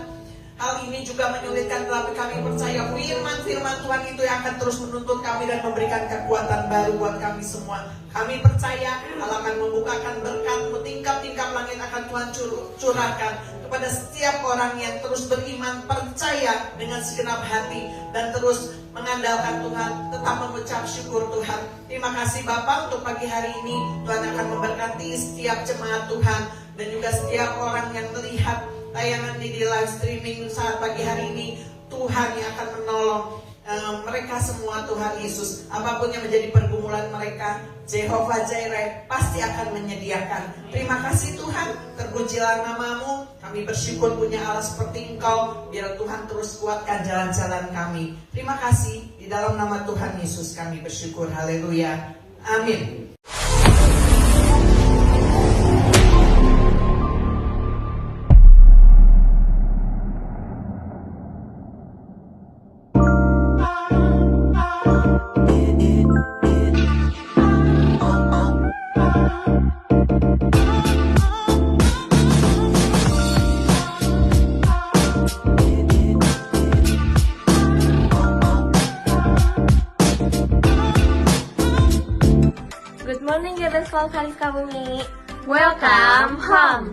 hal ini juga menyulitkan, tetapi kami percaya firman Tuhan itu yang akan terus menuntun kami dan memberikan kekuatan baru buat kami semua. Kami percaya Allah akan membukakan berkat-Mu, tingkap-tingkap langit akan Tuhan curahkan kepada setiap orang yang terus beriman, percaya dengan segenap hati, dan terus mengandalkan Tuhan, tetap mengucap syukur Tuhan. Terima kasih Bapa untuk pagi hari ini. Tuhan akan memberkati setiap jemaat Tuhan, dan juga setiap orang yang melihat tayangan ini di live streaming saat pagi hari ini. Tuhan yang akan menolong mereka semua Tuhan Yesus. Apapun yang menjadi pergumulan mereka, Jehovah Jireh pasti akan menyediakan. Terima kasih Tuhan, terpujilah nama-Mu. Kami bersyukur punya Allah seperti Engkau. Biar Tuhan terus kuatkan jalan-jalan kami. Terima kasih, di dalam nama Tuhan Yesus kami bersyukur. Haleluya, amin. Good morning, GBS Kalvaris Sukabumi. Welcome home.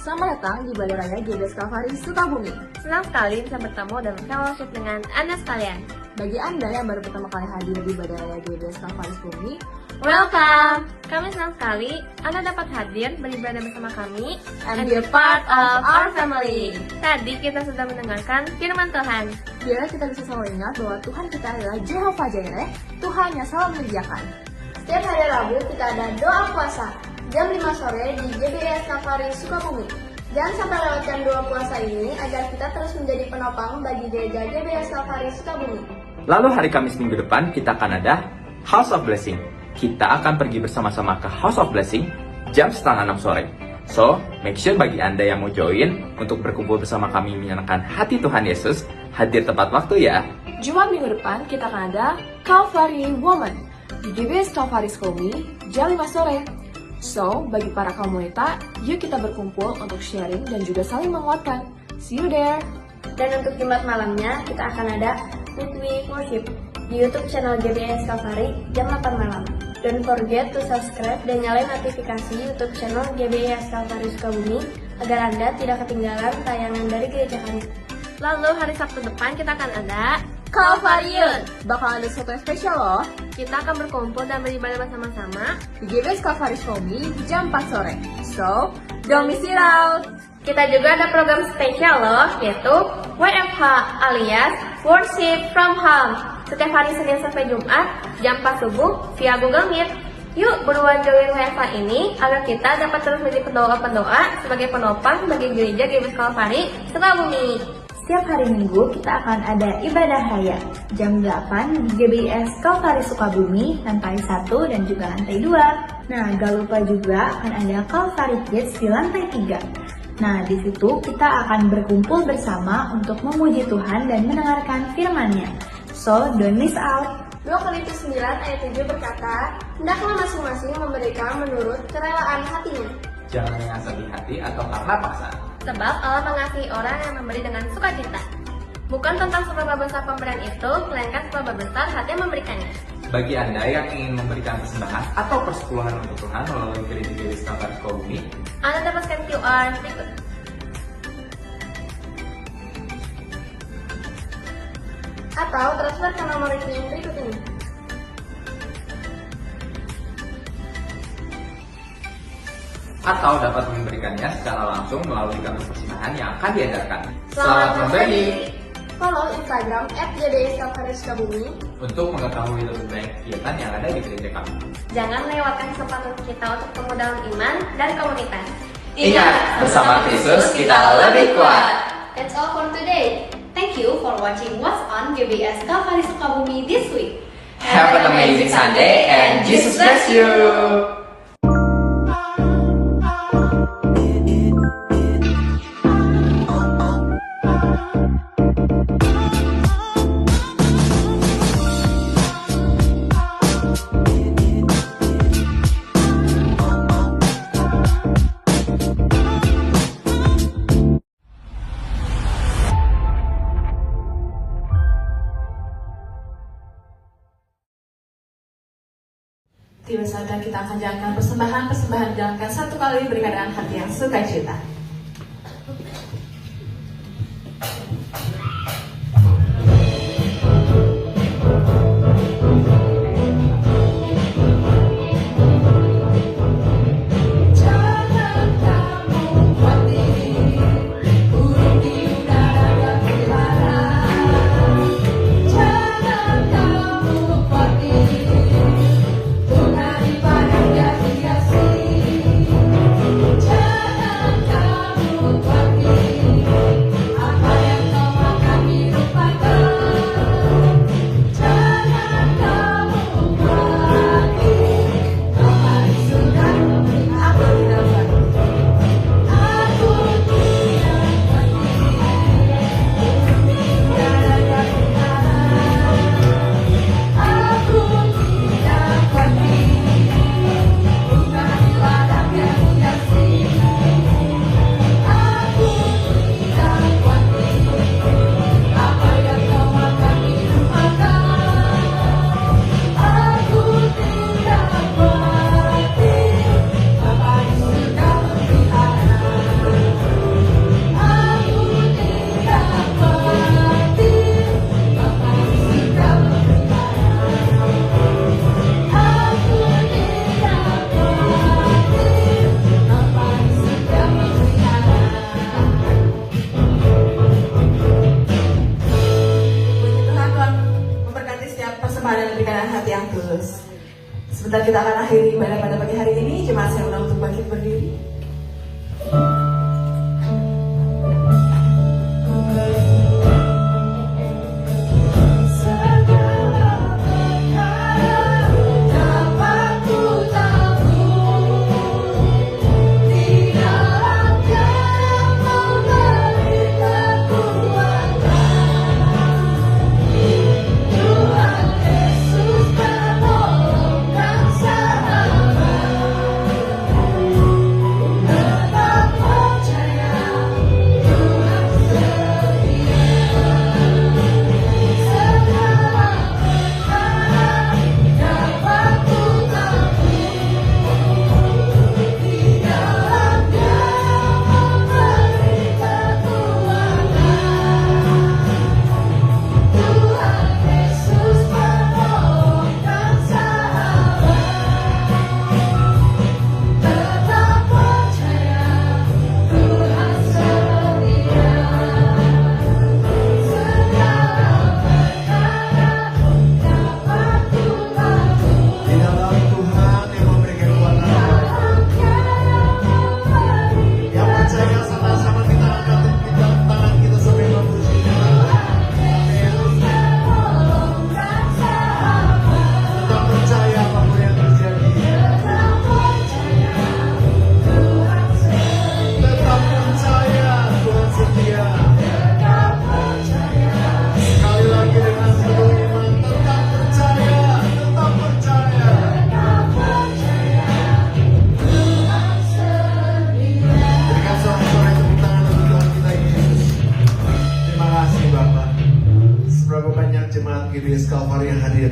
Selamat datang di Balai Raya GBS Kalvaris Sukabumi. Senang sekali bisa bertemu dan fellowship dengan Anda sekalian. Bagi Anda yang baru pertama kali hadir di Balai Raya GBS Kalvaris Sukabumi, welcome. Kami senang sekali Anda dapat hadir beribadah bersama kami and be a part of our family. Tadi kita sudah mendengarkan firman Tuhan. Biar kita bisa selalu ingat bahwa Tuhan kita adalah Jehovah Jireh, Tuhan yang selalu menyediakan. Setiap hari Rabu kita ada doa puasa jam 5 sore di GBS Kalvaris Sukabumi. Jangan sampai lewatkan doa puasa ini agar kita terus menjadi penopang bagi gereja GBS Kalvaris Sukabumi. Lalu hari Kamis minggu depan kita akan ada House of Blessing. Kita akan pergi bersama-sama ke House of Blessing jam 5:30 sore. So, make sure bagi Anda yang mau join untuk berkumpul bersama kami menyenangkan hati Tuhan Yesus, hadir tepat waktu ya. Jumat minggu depan kita akan ada Calvary Woman di GBS Kalvaris Sukabumi jam 5 sore. So, bagi para kaum wanita, yuk kita berkumpul untuk sharing dan juga saling menguatkan. See you there! Dan untuk Jumat malamnya kita akan ada Midweek Worship di YouTube channel GBS Kalvari jam 8 malam. Don't forget to subscribe dan nyalain notifikasi YouTube channel GBS Kalvari Sukabumi agar Anda tidak ketinggalan tayangan dari gereja kami. Lalu hari Sabtu depan kita akan ada Kalvariun! Bakal ada sesuatu yang spesial loh. Kita akan berkumpul dan beribadah bersama-sama Di GBS Kalvaris Sukabumi jam 4 sore. So, don't miss it out! Kita juga ada program spesial loh, yaitu WFH alias Worship from Home. Setiap hari Senin sampai Jumat, jam 4 subuh via Google Meet. Yuk beruan join WFH ini agar kita dapat terus menjadi pendoa-pendoa sebagai penopang bagi gereja GBS Kalvari Sukabumi. Setiap hari Minggu kita akan ada ibadah raya jam 8 di GBS Kalvari Sukabumi lantai 1 dan juga lantai 2. Nah, gak lupa juga akan ada Kalvari Kids di lantai 3. Nah, di situ kita akan berkumpul bersama untuk memuji Tuhan dan mendengarkan firman-Nya. So, don't miss out. 2 Korintus 9 ayat 7 berkata, "Hendaklah masing-masing memberikan menurut kerelaan hatinya." Jangan dengan sedih hati atau karena paksaan. Sebab Allah mengasihi orang yang memberi dengan sukacita. Bukan tentang seberapa besar pemberian itu, melainkan seberapa besar hati yang memberikannya. Bagi Anda yang ingin memberikan persembahan atau persepuluhan untuk Tuhan melalui gereja GBS Calvary Sukabumi, Anda dapat scan QR berikut. Atau transfer ke nomor rekening berikut ini. atau dapat memberikannya secara langsung melalui kartu persembahan yang akan diajarkan. Selamat memberi! Follow Instagram @gbscalvarysukabumi Untuk mengetahui lebih banyak kegiatan yang ada di gereja kami. Jangan lewatkan kesempatan kita untuk tumbuh dalam iman dan komunitas. Ingat, bersama Kristus kita lebih kuat. That's all for today. Thank you for watching What's on GBS Calvary Sukabumi this week. Have an amazing Sunday and Jesus bless you. Tiba saatnya kita akan jalankan persembahan dijalankan satu kali berikan dengan hati yang sukacita. Jangan kamu buat diri burung di udara dan berlari. Jangan kamu buat diri Tuhan ibadahnya hiasi. Jangan kamu buat diri apa yang kau akan dilupakan. Jangan kamu buat diri apa yang sudah Aku tidak buat. aku tidak buat diri udara dan berlari. Aku tidak buat diri bukan ibadah yang hiasi. Aku tidak buat diri apa yang kau akan dilupakan. Aku tidak buat diri apa yang sudah melihara. Aku tidak buat diri apa yang sudah melihara. Aku tidak buat diri apa yang sudah melihara. Puji Tuhan, Tuhan memberkati setiap persembahan yang diberikan dengan hati yang tulus. Sebentar kita akan akhiri ibadah pada pagi hari ini. Jemaat saya undang untuk bangkit berdiri. Segala perkara dapat ku tabur di dalam Dia memberi kekuatan. Tuhan Yesus penolong dan sahabat, tetap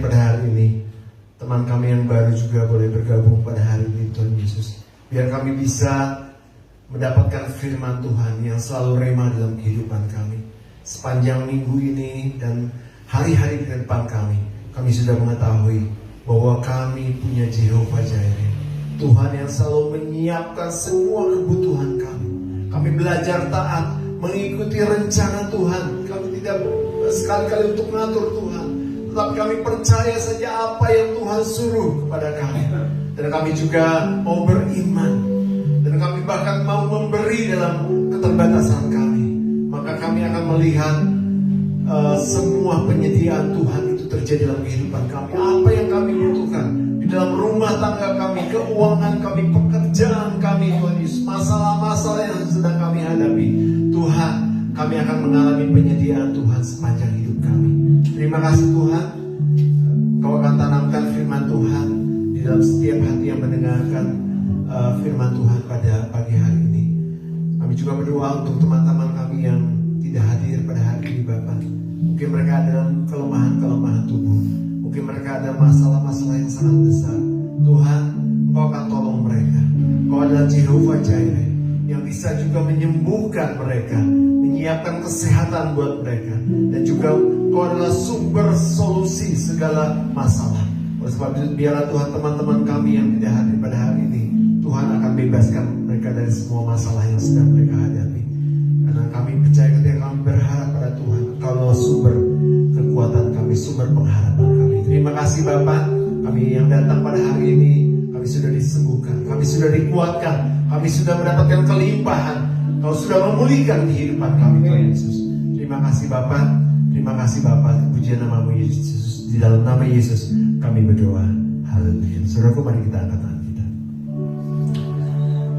hadir pada hari ini. Teman kami yang baru juga boleh bergabung pada hari ini Tuhan Yesus. Biar kami bisa mendapatkan firman Tuhan yang selalu rema dalam kehidupan kami. Sepanjang minggu ini dan hari-hari ke depan kami sudah mengetahui bahwa kami punya Jehovah Jireh, Tuhan yang selalu menyiapkan semua kebutuhan kami. Kami belajar taat, mengikuti rencana Tuhan. Kami tidak sekali-kali untuk mengatur Tuhan, tetapi kami percaya saja apa yang Tuhan suruh kepada kami. Dan kami juga mau beriman, dan kami bahkan mau memberi dalam keterbatasan kami. Maka kami akan melihat semua penyediaan Tuhan itu terjadi dalam kehidupan kami. Apa yang kami butuhkan di dalam rumah tangga kami, keuangan kami, pekerjaan kami, Tuhan Yesus, masalah-masalah yang sedang kami hadapi, Tuhan, kami akan mengalami penyediaan Tuhan sepanjang hidup kami. Terima kasih Tuhan, Kau akan tanamkan firman Tuhan di dalam setiap hati yang mendengarkan firman Tuhan pada pagi hari ini. Kami juga berdoa untuk teman-teman kami yang tidak hadir pada hari ini, Bapak. Mungkin mereka ada dalam kelemahan-kelemahan tubuh, mungkin mereka ada masalah-masalah yang sangat besar. Tuhan, Kau akan tolong mereka. Kau adalah Jehovah Jireh yang bisa juga menyembuhkan mereka, menyiapkan kesehatan buat mereka, dan juga Kau adalah sumber solusi segala masalah. Oleh sebab itu, biarlah Tuhan teman-teman kami yang tidak hadir pada hari ini, Tuhan akan bebaskan mereka dari semua masalah yang sedang mereka hadapi. Karena kami percaya ketika kami berharap pada Tuhan, Kau adalah sumber kekuatan kami, sumber pengharapan kami. Terima kasih Bapak, kami yang datang pada hari ini, kami sudah disembuhkan, kami sudah dikuatkan, kami sudah mendapatkan kelimpahan. Kau sudah memulihkan kehidupan kami, Tuhan Yesus. Terima kasih Bapak, terima kasih Bapak. Pujian nama-Mu Yesus. Di dalam nama Yesus kami berdoa. Haleluya. Saudaraku, mari kita angkat tangan kita.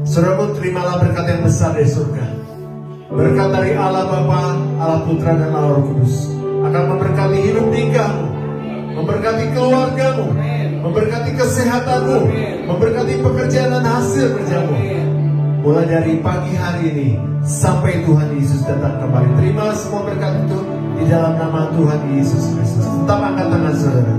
Saudaraku, terimalah berkat yang besar dari surga. Berkat dari Allah Bapa, Allah Putra dan Allah Roh Kudus akan memberkati hidup tinggalmu, memberkati keluargamu, memberkati kesehatanmu, memberkati pekerjaan dan hasil kerjamu. Mulai dari pagi hari ini sampai Tuhan Yesus datang kembali. Terima semua berkat itu di dalam nama Tuhan Yesus Kristus. Tetap angkat tangan saudara.